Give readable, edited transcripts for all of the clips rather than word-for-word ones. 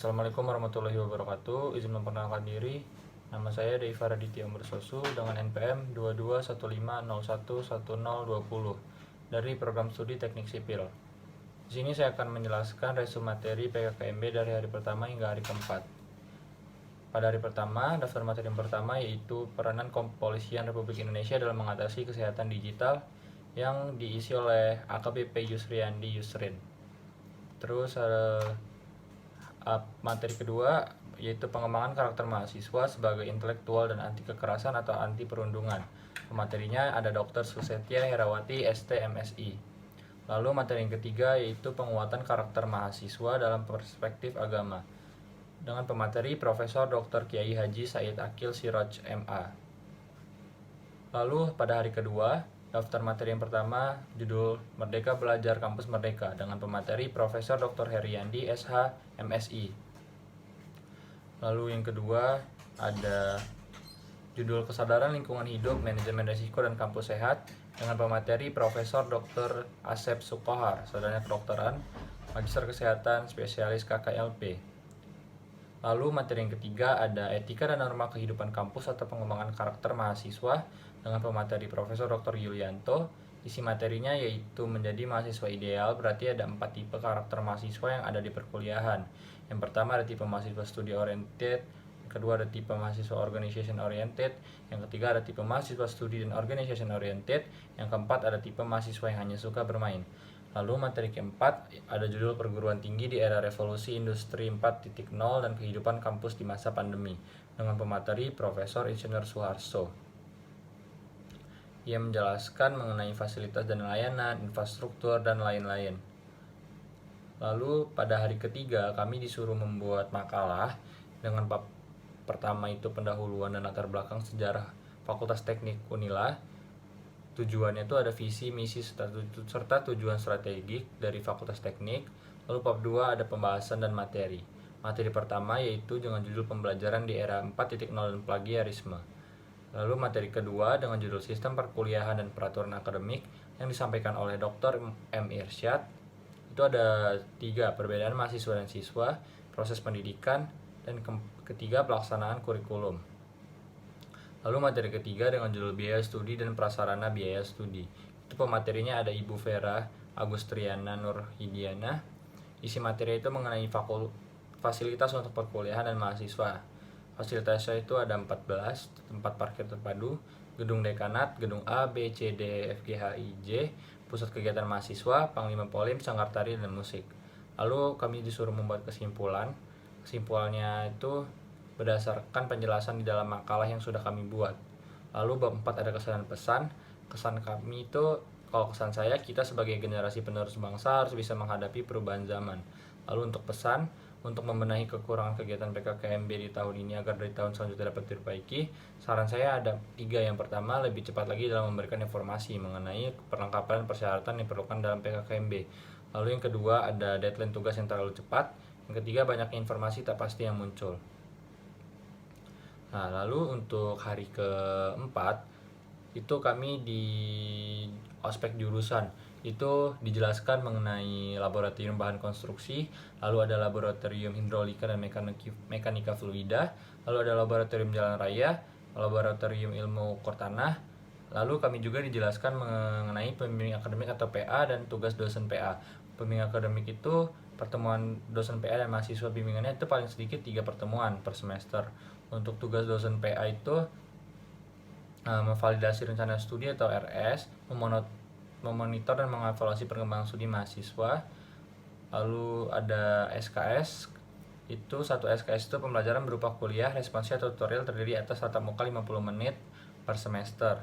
Assalamualaikum warahmatullahi wabarakatuh. Izin memperkenalkan diri. Nama saya Deiva Raditya Umbersosu dengan NPM 2215011020 dari Program Studi Teknik Sipil. Di sini saya akan menjelaskan resume materi PKKMB dari hari pertama hingga hari keempat. Pada hari pertama, daftar materi yang pertama yaitu peranan Kepolisian Republik Indonesia dalam mengatasi kesehatan digital yang diisi oleh AKBP Yusriandi Yusrin. Terus materi kedua yaitu pengembangan karakter mahasiswa sebagai intelektual dan anti kekerasan atau anti perundungan. Pematerinya ada Dr. Susetya Herawati ST MSI. Lalu materi yang ketiga yaitu penguatan karakter mahasiswa dalam perspektif agama dengan pemateri Profesor Dr. Kiai Haji Said Akil Siraj MA. Lalu pada hari kedua, daftar materi yang pertama judul Merdeka Belajar Kampus Merdeka dengan pemateri Profesor Dr. Heriandi SH MSI. Lalu yang kedua ada judul Kesadaran Lingkungan Hidup, Manajemen Risiko dan Kampus Sehat dengan pemateri Profesor Dr. Asep Sukohar, sarjana kedokteran, Magister Kesehatan, Spesialis KKLP. Lalu materi yang ketiga ada Etika dan Norma Kehidupan Kampus atau Pengembangan Karakter Mahasiswa dengan pemateri Profesor Dr. Yulianto. Isi materinya yaitu menjadi mahasiswa ideal, berarti ada 4 tipe karakter mahasiswa yang ada di perkuliahan. Yang pertama ada tipe mahasiswa studi oriented, yang kedua ada tipe mahasiswa organization oriented, yang ketiga ada tipe mahasiswa studi dan organization oriented, yang keempat ada tipe mahasiswa yang hanya suka bermain. Lalu materi keempat ada judul Perguruan Tinggi di Era Revolusi Industri 4.0 dan Kehidupan Kampus di Masa Pandemi dengan pemateri Profesor Insinyur Suharso. Ia menjelaskan mengenai fasilitas dan layanan, infrastruktur, dan lain-lain. Lalu pada hari ketiga kami disuruh membuat makalah dengan bab pertama itu pendahuluan dan latar belakang sejarah Fakultas Teknik Unila. Tujuannya itu ada visi, misi, serta tujuan strategik dari Fakultas Teknik. Lalu bab 2 ada pembahasan dan materi. Materi pertama yaitu dengan judul Pembelajaran di Era 4.0 dan Plagiarisme. Lalu materi kedua dengan judul Sistem Perkuliahan dan Peraturan Akademik yang disampaikan oleh Dr. M. Irsyad. Itu ada 3, perbedaan mahasiswa dan siswa, proses pendidikan, dan ketiga pelaksanaan kurikulum. Lalu materi ketiga dengan judul Biaya Studi dan Prasarana Biaya Studi. Itu pematerinya ada Ibu Vera Agustriana Nurhidiana. Isi materi itu mengenai fasilitas untuk perkuliahan dan mahasiswa. Fasilitasnya itu ada 14, tempat parkir terpadu, gedung dekanat, gedung A, B, C, D, F, G, H, I, J, pusat kegiatan mahasiswa, Panglima Polim, sanggar tari, dan musik. Lalu kami disuruh membuat kesimpulan. Kesimpulannya itu berdasarkan penjelasan di dalam makalah yang sudah kami buat. Lalu bab 4 ada kesan dan pesan. Kesan kami itu, kalau kesan saya, kita sebagai generasi penerus bangsa harus bisa menghadapi perubahan zaman. Lalu untuk pesan, untuk membenahi kekurangan kegiatan PKKMB di tahun ini agar dari tahun selanjutnya dapat diperbaiki, saran saya ada 3. Yang pertama, lebih cepat lagi dalam memberikan informasi mengenai perlengkapan dan persyaratan yang diperlukan dalam PKKMB. Lalu yang kedua, ada deadline tugas yang terlalu cepat. Yang ketiga, banyaknya informasi tak pasti yang muncul. Nah, lalu untuk hari keempat, itu kami di ospek jurusan itu dijelaskan mengenai laboratorium bahan konstruksi, lalu ada laboratorium hidrolika dan mekanika fluida, lalu ada laboratorium jalan raya, laboratorium ilmu core tanah. Lalu kami juga dijelaskan mengenai pembimbing akademik atau PA dan tugas dosen PA. Pembimbing akademik itu pertemuan dosen PA dan mahasiswa bimbingannya itu paling sedikit 3 pertemuan per semester. Untuk tugas dosen PA itu memvalidasi rencana studi atau RS, memonitor dan mengevaluasi perkembangan studi mahasiswa. Lalu ada SKS, itu satu SKS itu pembelajaran berupa kuliah, responsi atau tutorial terdiri atas tatap muka 50 menit per semester.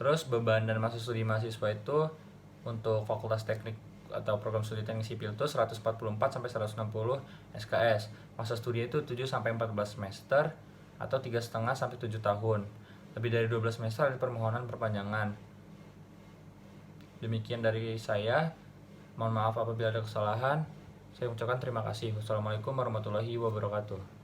Terus beban dan masa studi mahasiswa itu untuk Fakultas Teknik atau Program Studi Teknik Sipil itu 144 sampai 160 SKS. Masa studi itu 7 sampai 14 semester atau 3,5 sampai 7 tahun. Lebih dari 12 semester ada permohonan perpanjangan. Demikian dari saya. Mohon maaf apabila ada kesalahan. Saya ucapkan terima kasih. Wassalamualaikum warahmatullahi wabarakatuh.